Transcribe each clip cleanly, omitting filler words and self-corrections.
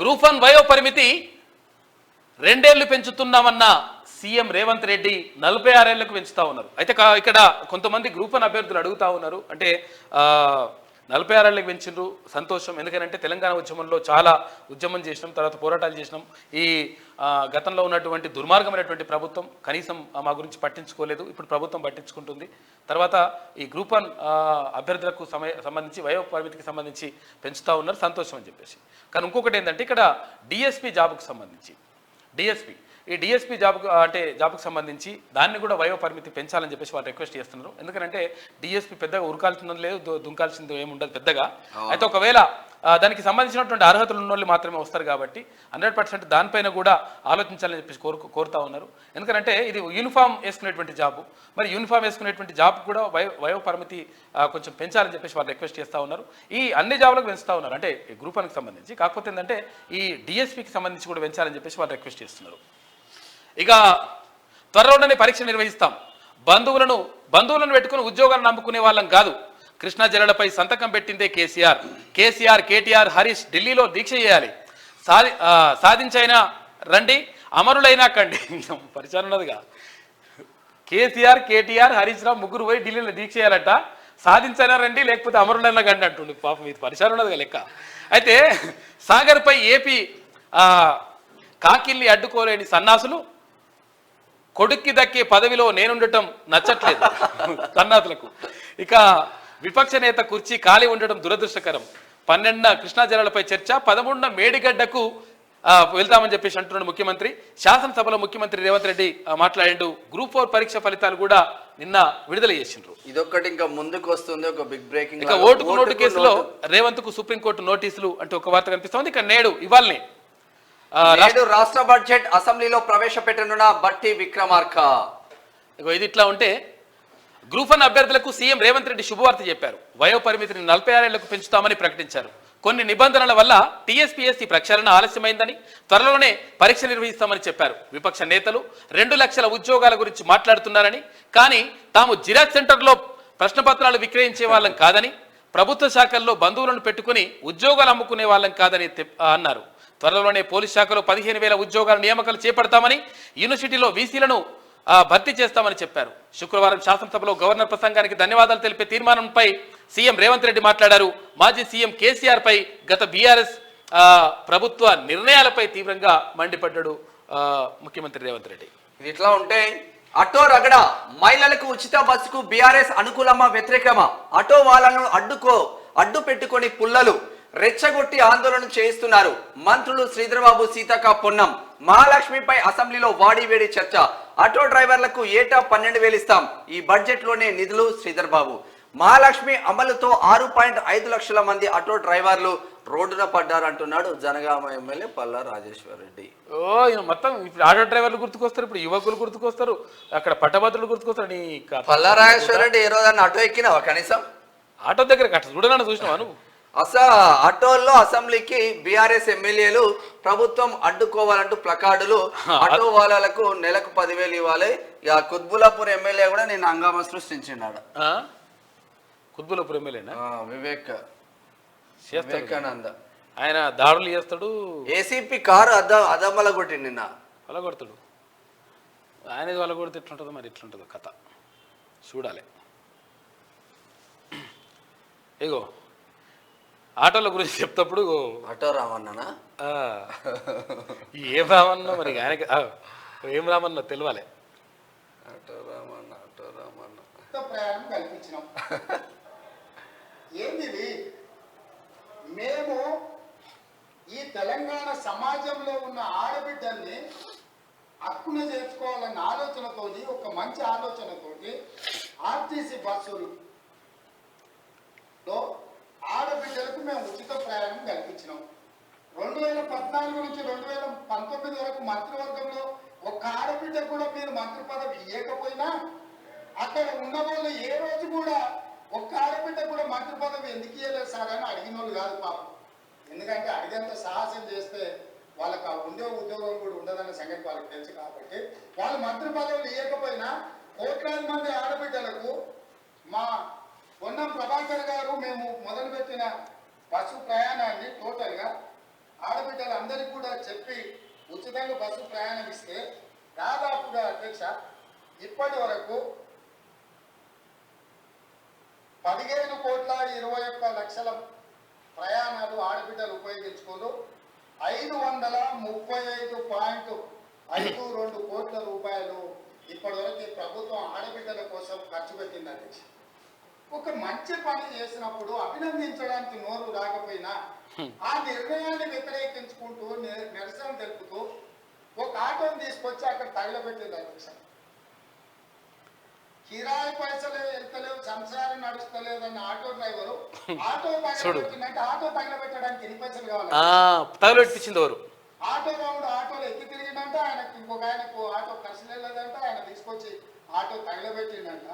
Group 1 వయో పరిమితి 2 ఏళ్లు పెంచుతున్నామన్న సీఎం రేవంత్ రెడ్డి 46 ఏళ్లకు పెంచుతా ఉన్నారు. అయితే ఇక్కడ కొంతమంది గ్రూప్ 1 అభ్యర్థులు అడుగుతా ఉన్నారు, అంటే 46 ఏళ్ళకి పెంచిండ్రు, సంతోషం. ఎందుకంటే తెలంగాణ ఉద్యమంలో చాలా ఉద్యమం చేసినాం, తర్వాత పోరాటాలు చేసినాం. ఈ గతంలో ఉన్నటువంటి దుర్మార్గమైనటువంటి ప్రభుత్వం కనీసం మా గురించి పట్టించుకోలేదు, ఇప్పుడు ప్రభుత్వం పట్టించుకుంటుంది. తర్వాత ఈ గ్రూప్ 1 అభ్యర్థులకు సంబంధించి వయో పరిమితికి సంబంధించి పెంచుతూ ఉన్నారు, సంతోషం అని చెప్పేసి. కానీ ఇంకొకటి ఏంటంటే ఇక్కడ డిఎస్పీ జాబ్కు సంబంధించి ఈ డిఎస్పీ జాబ్కు సంబంధించి దాన్ని కూడా వయో పరిమితి పెంచాలని చెప్పేసి వాళ్ళు రిక్వెస్ట్ చేస్తున్నారు. ఎందుకంటే డిఎస్పీ పెద్దగా ఉరకాల్సిందని లేదు, దుంకాల్సింది ఏముండదు పెద్దగా. అయితే ఒకవేళ దానికి సంబంధించినటువంటి అర్హతలు ఉన్న వాళ్ళు మాత్రమే వస్తారు కాబట్టి 100% దానిపైన కూడా ఆలోచించాలని చెప్పేసి కోరుతా ఉన్నారు. ఎందుకంటే ఇది యూనిఫామ్ వేసుకునేటువంటి జాబు, మరి యూనిఫామ్ వేసుకునేటువంటి జాబ్ కూడా వయో పరిమితి కొంచెం పెంచాలని చెప్పేసి వాళ్ళు రిక్వెస్ట్ చేస్తూ ఉన్నారు. ఈ అన్ని జాబులకు పెంచుతూ ఉన్నారు, అంటే ఈ గ్రూప్ 1కి సంబంధించి. కాకపోతే ఏంటంటే ఈ డిఎస్పీకి సంబంధించి కూడా పెంచాలని చెప్పేసి వాళ్ళు రిక్వెస్ట్ చేస్తున్నారు. ఇక త్వరలోనే పరీక్ష నిర్వహిస్తాం, బంధువులను పెట్టుకుని ఉద్యోగాలు నమ్ముకునే వాళ్ళం కాదు. కృష్ణా జలాలపై సంతకం పెట్టిందే కేసీఆర్, కేటీఆర్, హరీష్ ఢిల్లీలో దీక్ష చేయాలి. సాధించైనా రండి, అమరులైనా కండి. పరిచయం ఉన్నదిగా, కేసీఆర్, కేటీఆర్, హరీష్ రావు ముగ్గురు పోయి ఢిల్లీలో దీక్ష చేయాలట. సాధించైనా రండి, లేకపోతే అమరులైనా కండి అంటుండే. పాపం ఇది పరిచయం ఉన్నదిగా లెక్క. అయితే సాగర్పై ఏపీ కాకిల్ని అడ్డుకోలేని సన్నాసులు, కొడుక్కి దక్కే పదవిలో నేనుండటం నచ్చట్లేదు సన్నాసులకు. ఇక విపక్ష నేత కుర్చీ ఖాళీ ఉండటం దురదృష్టకరం. 12న కృష్ణా జలాలపై చర్చ, 13న మేడిగడ్డకు వెళ్తామని చెప్పేసి అంటున్నాడు ముఖ్యమంత్రి. శాసనసభలో ముఖ్యమంత్రి రేవంత్ రెడ్డి మాట్లాడిండు. గ్రూప్ 4 పరీక్ష ఫలితాలు కూడా నిన్న విడుదల చేసిండ్రు. ఇదొక్కటి ఇంకా ముందుకు వస్తుంది, ఒక బిగ్ బ్రేకింగ్. ఇక ఓటుకు నోటు కేసులో రేవంత్ కు సుప్రీంకోర్టు నోటీసులు అంటే ఒక వార్త కనిపిస్తుంది. ఇక ఇవాళనే రాష్ట్ర బడ్జెట్ అసెంబ్లీలో ప్రవేశపెట్టనున్న బట్టి విక్రమార్క. ఇది ఇట్లా ఉంటే గ్రూప్ 1 అభ్యర్థులకు సీఎం రేవంత్ రెడ్డి శుభవార్త చెప్పారు. వయో పరిమితిని 46 ఏళ్లకు పెంచుతామని ప్రకటించారు. కొన్ని నిబంధనల వల్ల టీఎస్పీఎస్సీ ప్రక్షాళన ఆలస్యమైందని, త్వరలోనే పరీక్ష నిర్వహిస్తామని చెప్పారు. విపక్ష నేతలు 2 లక్షల ఉద్యోగాల గురించి మాట్లాడుతున్నారని, కానీ తాము జిరాక్స్ సెంటర్లో ప్రశ్నపత్రాలు విక్రయించే వాళ్ళం కాదని, ప్రభుత్వ శాఖల్లో బంధువులను పెట్టుకుని ఉద్యోగాలు అమ్ముకునే వాళ్ళం కాదని అన్నారు. త్వరలోనే పోలీస్ శాఖలో 15,000 ఉద్యోగాల నియామకాలు చేపడతామని, యూనివర్సిటీలో వీసీలను భర్తీ చేస్తామని చెప్పారు. శుక్రవారం శాసనసభలో గవర్నర్ ప్రసంగానికి ధన్యవాదాలు తెలిపే తీర్మానంపై సీఎం రేవంత్ రెడ్డి మాట్లాడారు. మాజీ సీఎం కేసీఆర్ పై గత బీఆర్ఎస్ ప్రభుత్వ నిర్ణయాలపై తీవ్రంగా మండిపడ్డాడు ముఖ్యమంత్రి రేవంత్ రెడ్డి. ఇది ఇట్లా ఉంటే ఆటో రగడ, మహిళలకు ఉచిత బస్సుకు బీఆర్ఎస్ అనుకూలమా వ్యతిరేకమా? ఆటో వాళ్ళను అడ్డు పెట్టుకొని పుల్లలు రెచ్చగొట్టి ఆందోళన చేయిస్తున్నారు. మంత్రులు శ్రీధర్బాబు, సీతక్క, పొన్నం. మహాలక్ష్మిపై అసెంబ్లీలో వాడివేడి చర్చ. ఆటో డ్రైవర్లకు ఏటా 12,000 ఇస్తాం, ఈ బడ్జెట్ లోనే నిధులు. శ్రీధర్బాబు. మహాలక్ష్మి అమలుతో 6.5 లక్షల మంది ఆటో డ్రైవర్లు రోడ్డున పడ్డారంటున్నాడు జనగామ ఎమ్మెల్యే పల్లా రాజేశ్వర్ రెడ్డి. మొత్తం ఇప్పుడు ఆటో డ్రైవర్లు గుర్తుకొస్తారు, ఇప్పుడు యువకులు గుర్తుకొస్తారు, అక్కడ పట్టభద్రులు గుర్తుకొస్తారు. పల్లా రాజేశ్వర్ రెడ్డి ఏ రోజన్నా ఆటో ఎక్కినావా? కనీసం ఆటో దగ్గర చూడనన్నా చూసినావా నువ్వు? ఆటోల్లో అసెంబ్లీకి బీఆర్ఎస్ ఎమ్మెల్యేలు ప్రభుత్వం అడ్డుకోవాలంటూ ప్లకార్డులు, ఆటో వాళ్ళకు నెలకు 10,000 ఇవ్వాలి. ఇక కుత్బులాపూర్ ఎమ్మెల్యే కూడా నేను హంగామా సృష్టించినాడు. కుత్బులాపూర్ ఎమ్మెల్యేనా? వివేకానంద. ఆయన దాడులు చేస్తాడు. ఏసీపీ కారు అదమ్మల కొట్టి నిన్న అలా కొడతాడు. ఆయన వాళ్ళ కొడితే ఎట్లుంటుందో మరి, ఎట్లుంటుందో కథ చూడాలి. ఇగో ఆటోల గురించి చెప్తప్పుడు ఆటో రామన్నా ఏం రామన్నా మరి ఆయనకి ఏం రామన్నా తెలియాలి. ఆటో రామన్న ప్రయాణం కల్పించినాం. ఏంది మేము ఈ తెలంగాణ సమాజంలో ఉన్న ఆడబిడ్డల్ని హక్కున చేర్చుకోవాలన్న ఆలోచనతోటి, ఒక మంచి ఆలోచనతోటి ఆర్టీసీ బస్సులో ఆడబిడ్డలకు మేము ఉచిత ప్రయాణం కల్పించినాం. 2014 నుంచి 2019 వరకు మంత్రివర్గంలో ఒక్క ఆడబిడ్డ కూడా మీరు మంత్రి పదవి ఇవ్వకపోయినా, అక్కడ ఉన్న వాళ్ళు ఏ రోజు కూడా ఒక్క ఆడబిడ్డ కూడా మంత్రి పదవి ఎందుకు ఇవ్వలేదు సార్ అని అడిగిన వాళ్ళు కాదు పాపం. ఎందుకంటే అడిగేంత సాహసం చేస్తే వాళ్ళకి ఉండే ఉద్యోగం కూడా ఉండదన్న సంగతి వాళ్ళకి తెలుసు. కాబట్టి వాళ్ళు మంత్రి పదవులు ఇవ్వకపోయినా కోట్లాది మంది ఆడబిడ్డలకు మా పొన్నం ప్రభాకర్ గారు మేము మొదలుపెట్టిన బస్సు ప్రయాణాన్ని టోటల్గా ఆడబిడ్డలందరికీ కూడా చెప్పి ఉచితంగా బస్సు ప్రయాణం ఇస్తే దాదాపుగా అధ్యక్ష ఇప్పటి వరకు 15,21,00,000 ప్రయాణాలు ఆడబిడ్డలు ఉపయోగించుకోరు. 535.52 కోట్ల రూపాయలు ఇప్పటివరకు ప్రభుత్వం ఆడబిడ్డల కోసం ఖర్చు పెట్టింది అధ్యక్ష. ఒక మంచి పని చేసినప్పుడు అభినందించడానికి నోరు రాకపోయినా ఆ నిర్ణయాన్ని వ్యతిరేకించుకుంటూ నిరసన తెలుపుతూ ఒక ఆటోని తీసుకొచ్చి అక్కడ తగలబెట్టింది అధ్యక్ష. కిరాయి పైసలు వెళ్తలేవు, సంసారం నడుస్తలేదన్న ఆటో డ్రైవరు ఆటో తగలబెట్టిందంటే ఆటో తగలబెట్టడానికి ఎన్ని పైసలు కావాలి? తగలబెట్టించింది ఎవరు? ఆటో రౌండ్ ఆటోలో ఎక్కి తిరిగిందంట, ఆయనకు ఇంకొక ఆయనకు ఆటో ఖర్చు లేదంట, ఆయన తీసుకొచ్చి ఆటో తగలబెట్టిందంట.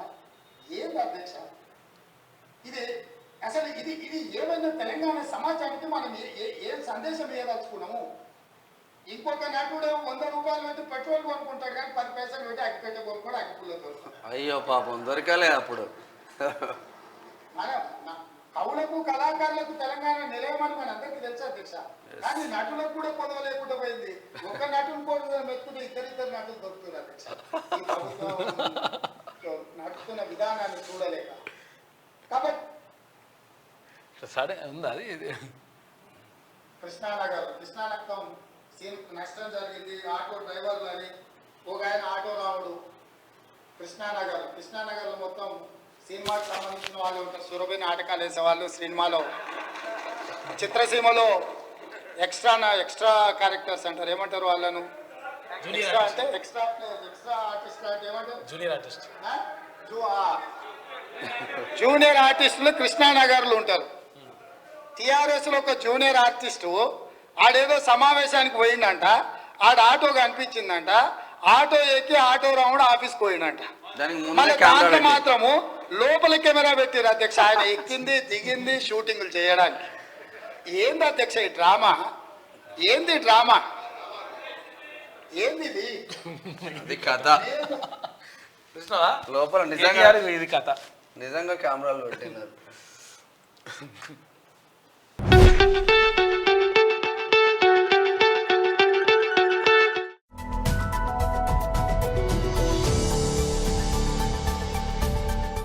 ఏంది అధ్యక్ష ఇది? అసలు ఇది ఇది ఏమైనా తెలంగాణ సమాజానికి మనం ఏం సందేశం ఇవ్వదలుచుకున్నాము? ఇంకొక నటుడు 100 రూపాయలు పెట్టి పెట్రోల్ కొనుక్కుంటాడు కానీ 10 పైసలు పెట్టి అగ్గిపెట్టే కొనుక్కోడు, అగ్గిపుల్లతో. అయ్యో పాపం దొరకలే అప్పుడు. మన కవులకు కళాకారులకు తెలంగాణ నిలయమని మన అందరికీ తెలుసు అధ్యక్ష. కానీ నటులకు కూడా పొదవ లేకుండా పోయింది. ఒక నటుని కూడా మెచ్చుకుంటే ఇద్దరిద్దరు నటులు దొరుకుతారు అధ్యక్ష. ఈ ప్రభుత్వం నడుస్తున్న విధానాన్ని చూడలేక. కాబట్టి కృష్ణానగరం సీన్ నష్టం జరిగింది. ఆటో డ్రైవర్లు అని ఒక ఆయన ఆటో రావుడు కృష్ణానగర్లో మొత్తం సినిమాకి సంబంధించిన వాళ్ళు ఉంటారు. సురభి నాటకాలు వేసేవాళ్ళు, సినిమాలో చిత్రసీమలో ఎక్స్ట్రా క్యారెక్టర్స్ అంటారు. ఏమంటారు వాళ్ళను? ఎక్స్ట్రా అంటే ఎక్స్ట్రా ఆర్టిస్ట్ అంటే ఏమంటారు? జూనియర్ ఆర్టిస్టులు కృష్ణానగర్లు ఉంటారు. టిఆర్ఎస్ లో ఒక జూనియర్ ఆర్టిస్టు ఆడేదో సమావేశానికి పోయిందంట, ఆడ ఆటో కనిపించిందంట, ఆటో ఎక్కి ఆటో రౌండ్ ఆఫీస్కి పోయిందంట. దాంట్లో మాత్రము లోపల కెమెరా పెట్టిరు అధ్యక్ష. ఆయన ఎక్కింది దిగింది షూటింగ్లు చేయడానికి. ఏంది అధ్యక్ష ఈ డ్రామా? ఏంది డ్రామా? ఏంది ఇది కథ? లోపల నిజంగా ఇది కథ, నిజంగా కెమెరాలు పెట్టినారు.